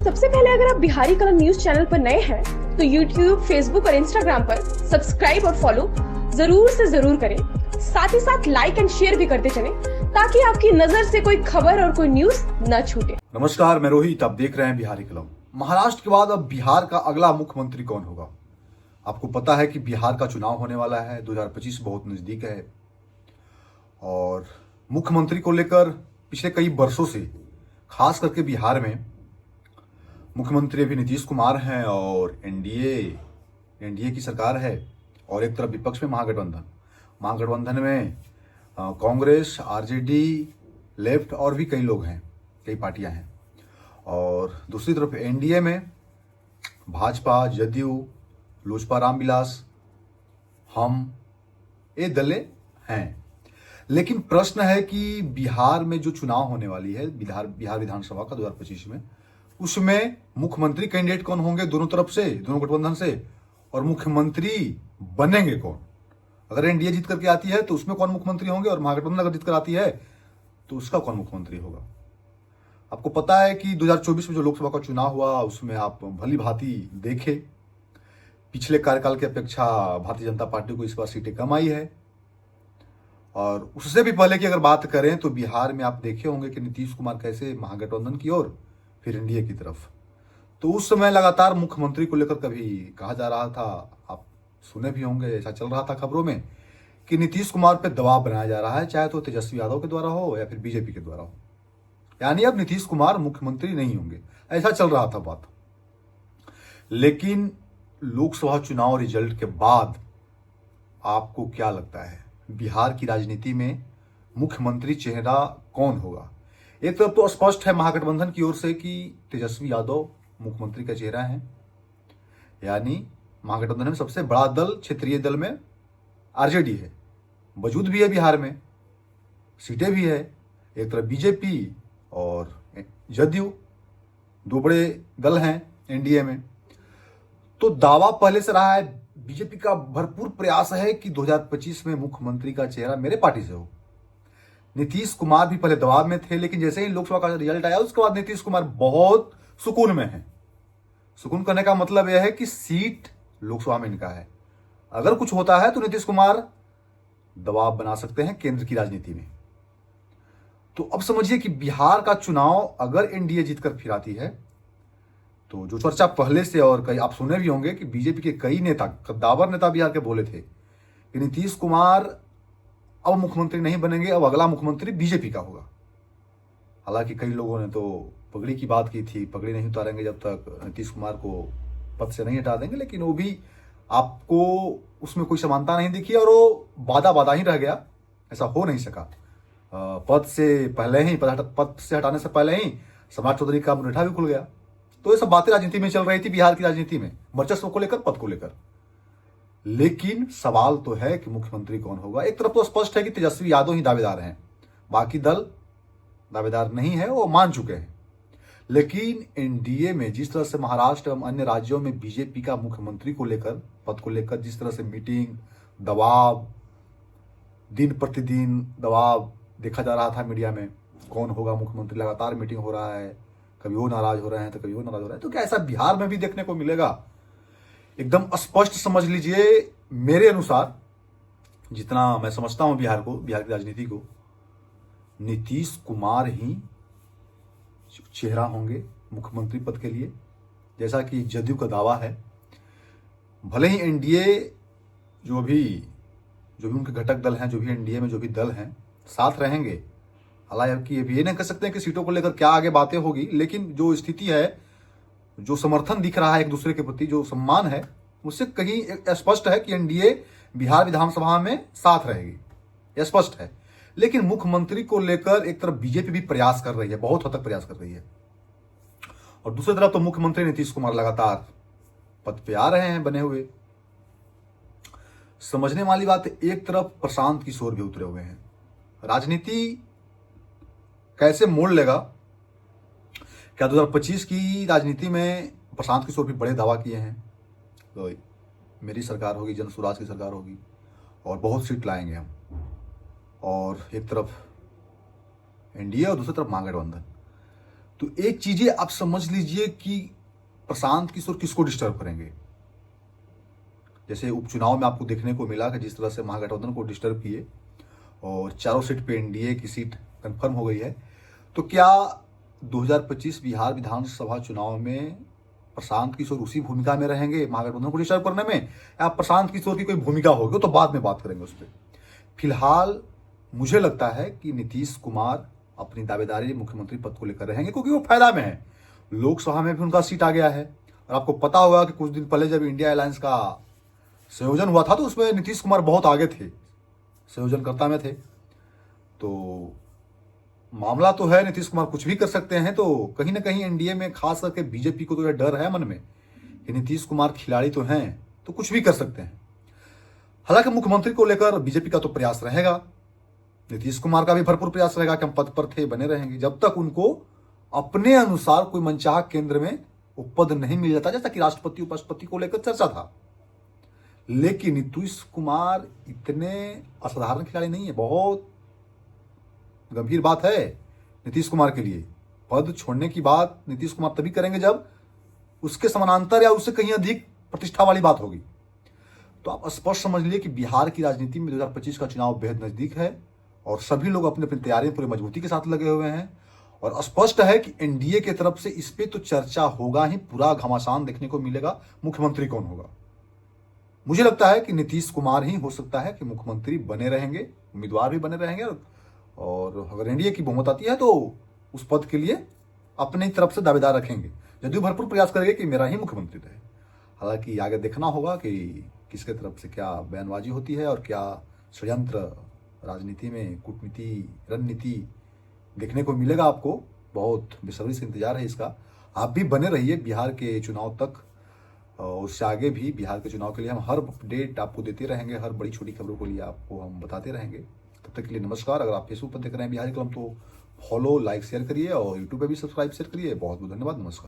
सबसे पहले अगर आप बिहारी कलर न्यूज चैनल पर नए हैं तो YouTube, Facebook और Instagram पर सब्सक्राइब और फॉलो जरूर से जरूर करें। साथ ही साथ लाइक एंड शेयर भी करते चलें ताकि आपकी नजर से कोई खबर और कोई न्यूज न छूटे। नमस्कार, मैं रोहित, आप देख रहे हैं बिहारी कलम। महाराष्ट्र के बाद अब बिहार का अगला मुख्यमंत्री कौन होगा? आपको पता है कि बिहार का चुनाव होने वाला है, 2025 बहुत नजदीक है और मुख्यमंत्री को लेकर पिछले कई वर्षों से खास करके बिहार में मुख्यमंत्री अभी नीतीश कुमार हैं और एनडीए की सरकार है और एक तरफ विपक्ष में महागठबंधन में कांग्रेस, आरजेडी, लेफ्ट और भी कई लोग हैं, कई पार्टियां हैं और दूसरी तरफ एनडीए में भाजपा, जदयू, लोजपा, रामविलास, हम ये दलें हैं। लेकिन प्रश्न है कि बिहार में जो चुनाव होने वाली है, बिहार विधानसभा का 2025 में, उसमें मुख्यमंत्री कैंडिडेट कौन होंगे दोनों तरफ से, दोनों गठबंधन से, और मुख्यमंत्री बनेंगे कौन? अगर एनडीए जीत करके आती है तो उसमें कौन मुख्यमंत्री होंगे और महागठबंधन अगर जीत कर आती है तो उसका कौन मुख्यमंत्री होगा? आपको पता है कि 2024 में जो लोकसभा का चुनाव हुआ उसमें आप भली भांति देखे, पिछले कार्यकाल की अपेक्षा भारतीय जनता पार्टी को इस बार सीटें कम आई है और उससे भी पहले की अगर बात करें तो बिहार में आप देखे होंगे कि नीतीश कुमार कैसे महागठबंधन की ओर फिर एनडीए की तरफ, तो उस समय लगातार मुख्यमंत्री को लेकर कभी कहा जा रहा था, आप सुने भी होंगे, ऐसा चल रहा था खबरों में कि नीतीश कुमार पे दबाव बनाया जा रहा है, चाहे तो तेजस्वी यादव के द्वारा हो या फिर बीजेपी के द्वारा हो, यानी अब नीतीश कुमार मुख्यमंत्री नहीं होंगे, ऐसा चल रहा था बात। लेकिन लोकसभा चुनाव रिजल्ट के बाद आपको क्या लगता है बिहार की राजनीति में मुख्यमंत्री चेहरा कौन होगा? एक तरफ तो स्पष्ट है महागठबंधन की ओर से कि तेजस्वी यादव मुख्यमंत्री का चेहरा है, यानी महागठबंधन में सबसे बड़ा दल, क्षेत्रीय दल में आरजेडी है, वजूद भी है बिहार में, सीटें भी है। एक तरफ बीजेपी और जदयू, दो बड़े दल हैं एनडीए में। तो दावा पहले से रहा है, बीजेपी का भरपूर प्रयास है कि 2025 में मुख्यमंत्री का चेहरा मेरे पार्टी से हो। नीतीश कुमार भी पहले दबाव में थे, लेकिन जैसे ही लोकसभा का रिजल्ट आया उसके बाद नीतीश कुमार बहुत सुकून में है। सुकून करने का मतलब यह है कि सीट लोकसभा में इनका है, अगर कुछ होता है तो नीतीश कुमार दबाव बना सकते हैं केंद्र की राजनीति में। तो अब समझिए कि बिहार का चुनाव अगर एनडीए जीतकर फिर आती है तो जो चर्चा पहले से, और कई आप सुने भी होंगे कि बीजेपी के कई नेता, कद्दावर नेता बिहार के बोले थे कि नीतीश कुमार अब मुख्यमंत्री नहीं बनेंगे, अब अगला मुख्यमंत्री बीजेपी का होगा। हालांकि कई लोगों ने तो पगड़ी की बात की थी, पगड़ी नहीं उतारेंगे जब तक नीतीश कुमार को पद से नहीं हटा देंगे, लेकिन वो भी आपको उसमें कोई समानता नहीं दिखी और वो वादा ही रह गया, ऐसा हो नहीं सका। पद से हटाने से पहले ही समाज चौधरी का मुनेठा भी खुल गया। तो ये सब बातें राजनीति में चल रही थी, बिहार की राजनीति में, वर्चस्व को लेकर, पद को लेकर। लेकिन सवाल तो है कि मुख्यमंत्री कौन होगा। एक तरफ तो स्पष्ट है कि तेजस्वी यादव ही दावेदार हैं, बाकी दल दावेदार नहीं है, वो मान चुके हैं। लेकिन एनडीए में जिस तरह से महाराष्ट्र एवं अन्य राज्यों में बीजेपी का मुख्यमंत्री को लेकर, पद को लेकर जिस तरह से मीटिंग, दबाव, दिन प्रतिदिन दबाव देखा जा रहा था मीडिया में, कौन होगा मुख्यमंत्री, लगातार मीटिंग हो रहा है, कभी वो नाराज हो रहे हैं तो कभी वो नाराज हो रहे हैं, तो क्या ऐसा बिहार में भी देखने को मिलेगा? एकदम स्पष्ट समझ लीजिए, मेरे अनुसार जितना मैं समझता हूं बिहार की राजनीति को, नीतीश कुमार ही चेहरा होंगे मुख्यमंत्री पद के लिए, जैसा कि जदयू का दावा है। भले ही एनडीए जो भी उनके घटक दल हैं, जो भी एनडीए में जो भी दल हैं, साथ रहेंगे। हालांकि ये नहीं कह सकते हैं कि सीटों को लेकर क्या आगे बातें होगी, लेकिन जो स्थिति है, जो समर्थन दिख रहा है एक दूसरे के प्रति, जो सम्मान है, उससे कहीं स्पष्ट है कि एनडीए बिहार विधानसभा में साथ रहेगी, यह स्पष्ट है। लेकिन मुख्यमंत्री को लेकर एक तरफ बीजेपी भी प्रयास कर रही है, बहुत हद तक प्रयास कर रही है, और दूसरी तरफ तो मुख्यमंत्री नीतीश कुमार लगातार पद पे आ रहे हैं बने हुए। समझने वाली बात है, एक तरफ प्रशांत किशोर भी उतरे हुए हैं। राजनीति कैसे मोड़ लेगा, क्या 2025 की राजनीति में प्रशांत किशोर भी बड़े दावा किए हैं, तो मेरी सरकार होगी, जन स्वराज की सरकार होगी और बहुत सीट लाएंगे हम, और एक तरफ एनडीए और दूसरी तरफ महागठबंधन। तो एक चीजें आप समझ लीजिए कि प्रशांत किशोर किसको डिस्टर्ब करेंगे। जैसे उपचुनाव में आपको देखने को मिला कि जिस तरह से महागठबंधन को डिस्टर्ब किए और चारों सीट पे एनडीए की सीट कंफर्म हो गई है, तो क्या 2025 बिहार विधानसभा चुनाव में प्रशांत किशोर उसी भूमिका में रहेंगे महागठबंधन को डिस्टर्ब करने में, या प्रशांत किशोर की कोई भूमिका होगी, तो बाद में बात करेंगे उस पर। फिलहाल मुझे लगता है कि नीतीश कुमार अपनी दावेदारी मुख्यमंत्री पद को लेकर रहेंगे, क्योंकि वो फायदा में है। लोकसभा में भी उनका सीट आ गया है, और आपको पता होगा कि कुछ दिन पहले जब इंडिया अलायंस का संयोजन हुआ था तो उसमें नीतीश कुमार बहुत आगे थे, संयोजनकर्ता में थे। तो मामला तो है, नीतीश कुमार कुछ भी कर सकते हैं। तो कहीं ना कहीं एनडीए में खास करके बीजेपी को तो यह डर है मन में कि नीतीश कुमार खिलाड़ी तो हैं, तो कुछ भी कर सकते हैं। हालांकि मुख्यमंत्री को लेकर बीजेपी का तो प्रयास रहेगा, नीतीश कुमार का भी भरपूर प्रयास रहेगा कि हम पद पर थे, बने रहेंगे जब तक उनको अपने अनुसार कोई मनचाहा केंद्र में वो पद नहीं मिल जाता, जैसा कि राष्ट्रपति उपराष्ट्रपति को लेकर चर्चा था। लेकिन नीतीश कुमार इतने असाधारण खिलाड़ी नहीं है। बहुत गंभीर बात है नीतीश कुमार के लिए। पद छोड़ने की बात नीतीश कुमार तभी करेंगे जब उसके समानांतर या उससे कहीं अधिक प्रतिष्ठा वाली बात होगी। तो आप स्पष्ट समझ लीजिए कि बिहार की राजनीति में 2025 का चुनाव बेहद नजदीक है और सभी लोग अपनी अपनी तैयारियां पूरी मजबूती के साथ लगे हुए हैं। और स्पष्ट है कि एनडीए की तरफ से इस पे तो चर्चा होगा ही, पूरा घमासान देखने को मिलेगा मुख्यमंत्री कौन होगा। मुझे लगता है कि नीतीश कुमार ही हो सकता है कि मुख्यमंत्री बने रहेंगे, उम्मीदवार भी बने रहेंगे, और अगर एनडीए की बहुमत आती है तो उस पद के लिए अपनी तरफ से दावेदार रखेंगे, जदयू भरपूर प्रयास करेंगे कि मेरा ही मुख्यमंत्री रहे। हालांकि आगे देखना होगा कि किसके तरफ से क्या बयानबाजी होती है और क्या षड्यंत्र राजनीति में कूटनीति रणनीति देखने को मिलेगा। आपको बहुत बेसब्री से इंतजार है इसका। आप भी बने रहिए बिहार के चुनाव तक, और उससे आगे भी बिहार के चुनाव के लिए हम हर अपडेट आपको देते रहेंगे, हर बड़ी छोटी खबरों को लिए आपको हम बताते रहेंगे। तब तक के लिए नमस्कार। अगर आप फेसबुक पर देख रहे हैं बिहारी कलम तो फॉलो, लाइक, शेयर करिए, और यूट्यूब पे भी सब्सक्राइब शेयर करिए। बहुत बहुत धन्यवाद, नमस्कार।